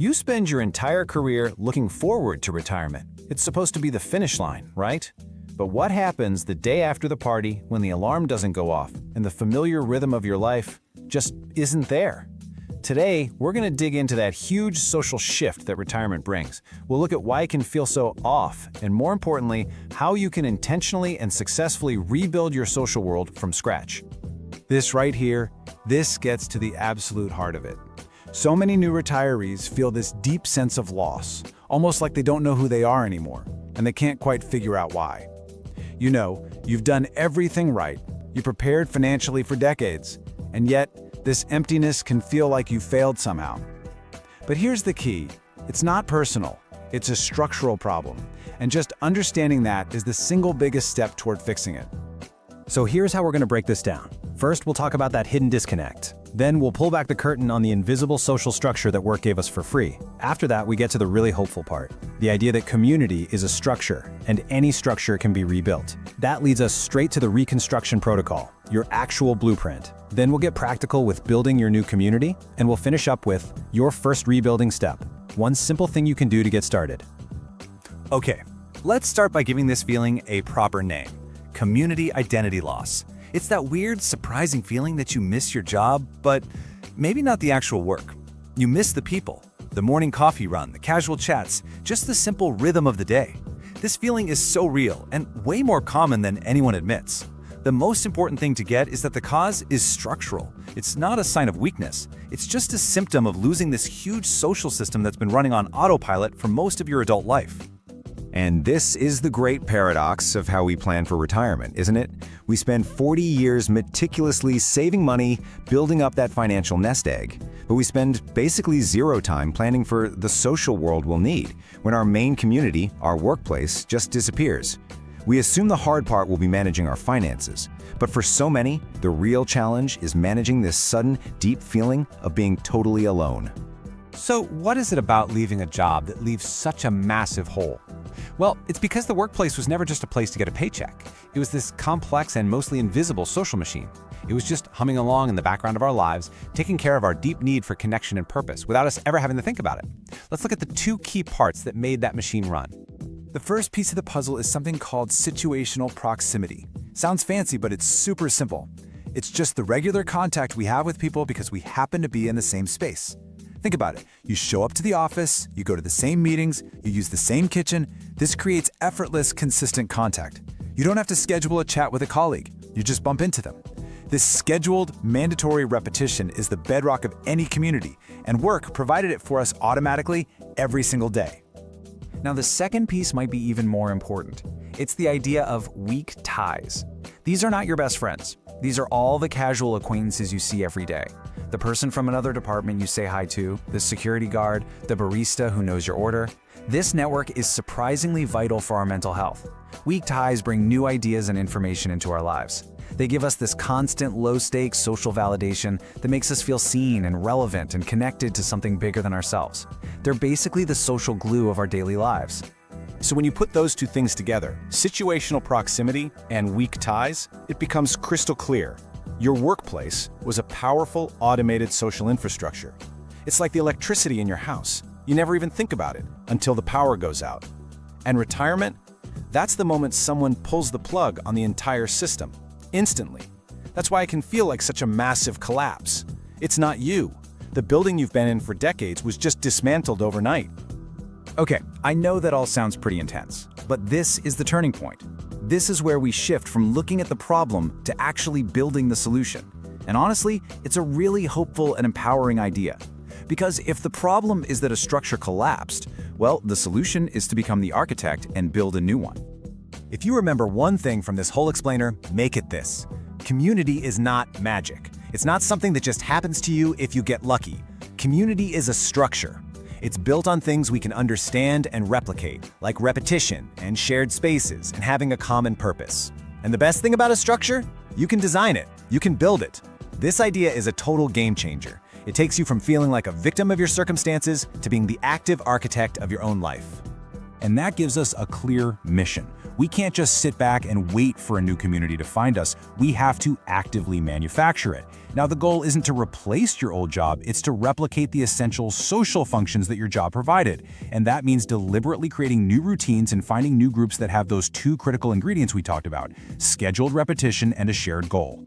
You spend your entire career looking forward to retirement. It's supposed to be the finish line, right? But what happens the day after the party when the alarm doesn't go off and the familiar rhythm of your life just isn't there? Today, we're going to dig into that huge social shift that retirement brings. We'll look at why it can feel so off, and more importantly, how you can intentionally and successfully rebuild your social world from scratch. This right here, this gets to the absolute heart of it. So many new retirees feel this deep sense of loss, almost like they don't know who they are anymore, and they can't quite figure out why. You know, you've done everything right, you prepared financially for decades, and yet, this emptiness can feel like you failed somehow. But here's the key. It's not personal. It's a structural problem. And just understanding that is the single biggest step toward fixing it. So here's how we're going to break this down. First, we'll talk about that hidden disconnect. Then we'll pull back the curtain on the invisible social structure that work gave us for free. After that, we get to the really hopeful part. The idea that community is a structure, and any structure can be rebuilt. That leads us straight to the Reconstruction Protocol, your actual blueprint. Then we'll get practical with building your new community, and we'll finish up with your first rebuilding step. One simple thing you can do to get started. Okay, let's start by giving this feeling a proper name. Community identity loss. It's that weird, surprising feeling that you miss your job, but maybe not the actual work. You miss the people, the morning coffee run, the casual chats, just the simple rhythm of the day. This feeling is so real and way more common than anyone admits. The most important thing to get is that the cause is structural. It's not a sign of weakness. It's just a symptom of losing this huge social system that's been running on autopilot for most of your adult life. And this is the great paradox of how we plan for retirement, isn't it? We spend 40 years meticulously saving money, building up that financial nest egg, but we spend basically zero time planning for the social world we'll need when our main community, our workplace, just disappears. We assume the hard part will be managing our finances, but for so many, the real challenge is managing this sudden, deep feeling of being totally alone. So what is it about leaving a job that leaves such a massive hole? Well, it's because the workplace was never just a place to get a paycheck. It was this complex and mostly invisible social machine. It was just humming along in the background of our lives, taking care of our deep need for connection and purpose without us ever having to think about it. Let's look at the two key parts that made that machine run. The first piece of the puzzle is something called situational proximity. Sounds fancy, but it's super simple. It's just the regular contact we have with people because we happen to be in the same space. Think about it. You show up to the office, you go to the same meetings, you use the same kitchen. This creates effortless, consistent contact. You don't have to schedule a chat with a colleague. You just bump into them. This scheduled, mandatory repetition is the bedrock of any community, and work provided it for us automatically every single day. Now, the second piece might be even more important. It's the idea of weak ties. These are not your best friends. These are all the casual acquaintances you see every day. The person from another department you say hi to, the security guard, the barista who knows your order. This network is surprisingly vital for our mental health. Weak ties bring new ideas and information into our lives. They give us this constant low-stakes social validation that makes us feel seen and relevant and connected to something bigger than ourselves. They're basically the social glue of our daily lives. So when you put those two things together, situational proximity and weak ties, it becomes crystal clear. Your workplace was a powerful, automated social infrastructure. It's like the electricity in your house. You never even think about it until the power goes out. And retirement? That's the moment someone pulls the plug on the entire system, instantly. That's why it can feel like such a massive collapse. It's not you. The building you've been in for decades was just dismantled overnight. Okay, I know that all sounds pretty intense, but this is the turning point. This is where we shift from looking at the problem to actually building the solution. And honestly, it's a really hopeful and empowering idea. Because if the problem is that a structure collapsed, well, the solution is to become the architect and build a new one. If you remember one thing from this whole explainer, make it this. Community is not magic. It's not something that just happens to you if you get lucky. Community is a structure. It's built on things we can understand and replicate, like repetition and shared spaces and having a common purpose. And the best thing about a structure? You can design it. You can build it. This idea is a total game changer. It takes you from feeling like a victim of your circumstances to being the active architect of your own life. And that gives us a clear mission. We can't just sit back and wait for a new community to find us. We have to actively manufacture it. Now, the goal isn't to replace your old job, it's to replicate the essential social functions that your job provided. And that means deliberately creating new routines and finding new groups that have those two critical ingredients we talked about: scheduled repetition and a shared goal.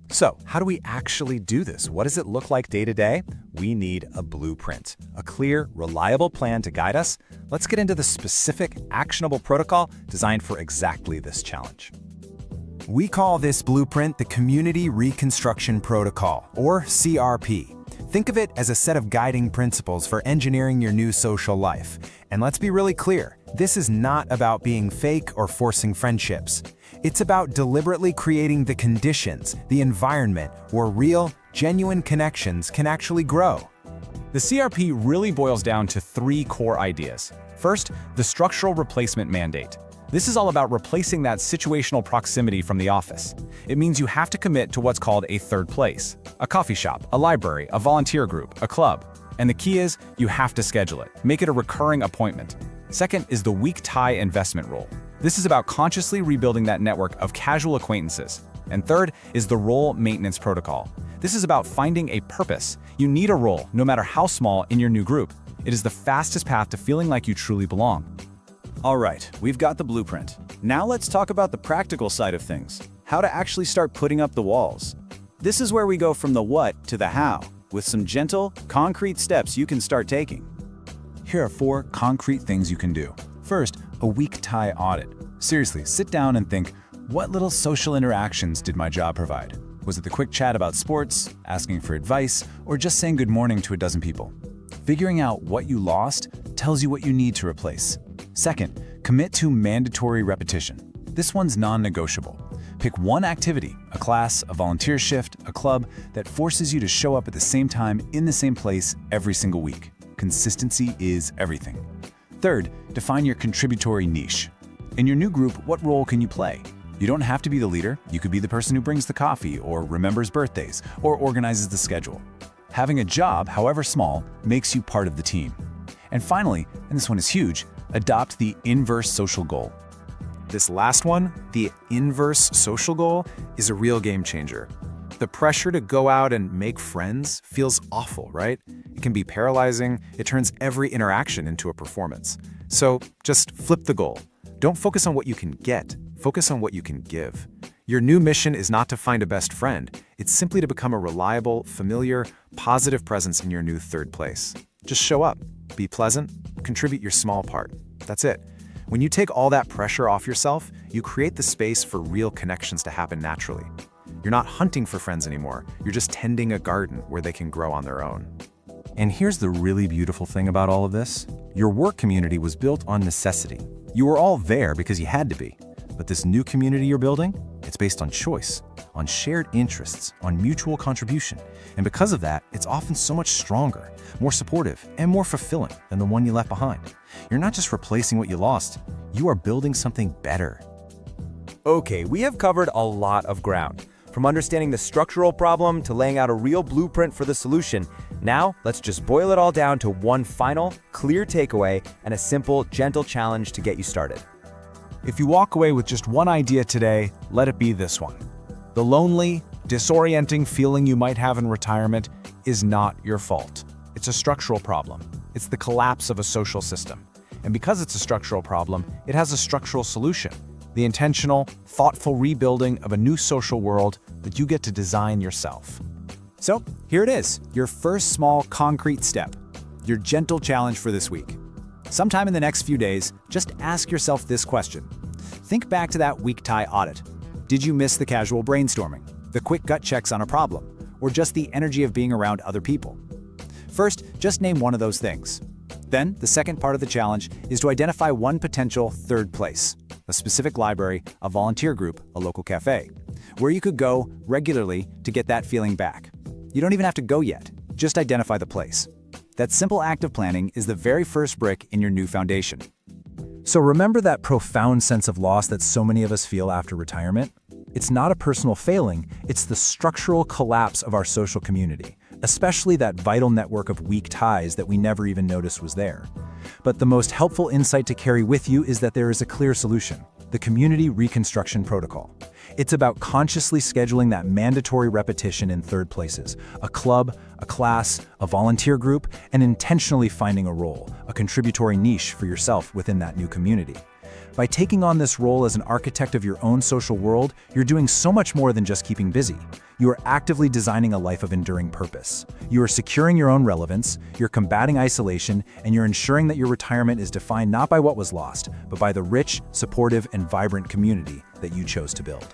So, how do we actually do this? What does it look like day to day? We need a blueprint, a clear, reliable plan to guide us. Let's get into the specific, actionable protocol designed for exactly this challenge. We call this blueprint the Community Reconstruction Protocol, or CRP. Think of it as a set of guiding principles for engineering your new social life. And let's be really clear, this is not about being fake or forcing friendships. It's about deliberately creating the conditions, the environment, where real, genuine connections can actually grow. The CRP really boils down to 3 core ideas. First, the structural replacement mandate. This is all about replacing that situational proximity from the office. It means you have to commit to what's called a third place: a coffee shop, a library, a volunteer group, a club. And the key is, you have to schedule it. Make it a recurring appointment. Second is the weak tie investment rule. This is about consciously rebuilding that network of casual acquaintances. And third is the role maintenance protocol. This is about finding a purpose. You need a role, no matter how small, in your new group. It is the fastest path to feeling like you truly belong. All right, we've got the blueprint. Now let's talk about the practical side of things. How to actually start putting up the walls. This is where we go from the what to the how, with some gentle, concrete steps you can start taking. Here are 4 concrete things you can do. First, a weak tie audit. Seriously, sit down and think, what little social interactions did my job provide? Was it the quick chat about sports, asking for advice, or just saying good morning to a dozen people? Figuring out what you lost tells you what you need to replace. Second, commit to mandatory repetition. This one's non-negotiable. Pick one activity, a class, a volunteer shift, a club, that forces you to show up at the same time in the same place every single week. Consistency is everything. Third, define your contributory niche. In your new group, what role can you play? You don't have to be the leader. You could be the person who brings the coffee, or remembers birthdays, or organizes the schedule. Having a job, however small, makes you part of the team. And finally, and this one is huge, adopt the inverse social goal. This last one, the inverse social goal, is a real game changer. The pressure to go out and make friends feels awful, right? It can be paralyzing. It turns every interaction into a performance. So just flip the goal. Don't focus on what you can get. Focus on what you can give. Your new mission is not to find a best friend. It's simply to become a reliable, familiar, positive presence in your new third place. Just show up, be pleasant, contribute your small part. That's it. When you take all that pressure off yourself, you create the space for real connections to happen naturally. You're not hunting for friends anymore. You're just tending a garden where they can grow on their own. And here's the really beautiful thing about all of this. Your work community was built on necessity. You were all there because you had to be. But this new community you're building, it's based on choice, on shared interests, on mutual contribution. And because of that, it's often so much stronger, more supportive, and more fulfilling than the one you left behind. You're not just replacing what you lost, you are building something better. Okay, we have covered a lot of ground, from understanding the structural problem to laying out a real blueprint for the solution. Now, let's just boil it all down to one final, clear takeaway and a simple, gentle challenge to get you started. If you walk away with just one idea today, let it be this one. The lonely, disorienting feeling you might have in retirement is not your fault. It's a structural problem. It's the collapse of a social system. And because it's a structural problem, it has a structural solution: the intentional, thoughtful rebuilding of a new social world that you get to design yourself. So here it is, your first small concrete step, your gentle challenge for this week. Sometime in the next few days, just ask yourself this question. Think back to that weak tie audit. Did you miss the casual brainstorming, the quick gut checks on a problem, or just the energy of being around other people? First, just name one of those things. Then, the second part of the challenge is to identify one potential third place: a specific library, a volunteer group, a local cafe, where you could go regularly to get that feeling back. You don't even have to go yet, just identify the place. That simple act of planning is the very first brick in your new foundation. So remember that profound sense of loss that so many of us feel after retirement? It's not a personal failing, it's the structural collapse of our social community. especially that vital network of weak ties that we never even noticed was there. But the most helpful insight to carry with you is that there is a clear solution: the Community Reconstruction Protocol. It's about consciously scheduling that mandatory repetition in third places: a club, a class, a volunteer group, and intentionally finding a role, a contributory niche for yourself within that new community. By taking on this role as an architect of your own social world, you're doing so much more than just keeping busy. You are actively designing a life of enduring purpose. You are securing your own relevance, you're combating isolation, and you're ensuring that your retirement is defined not by what was lost, but by the rich, supportive, and vibrant community that you chose to build.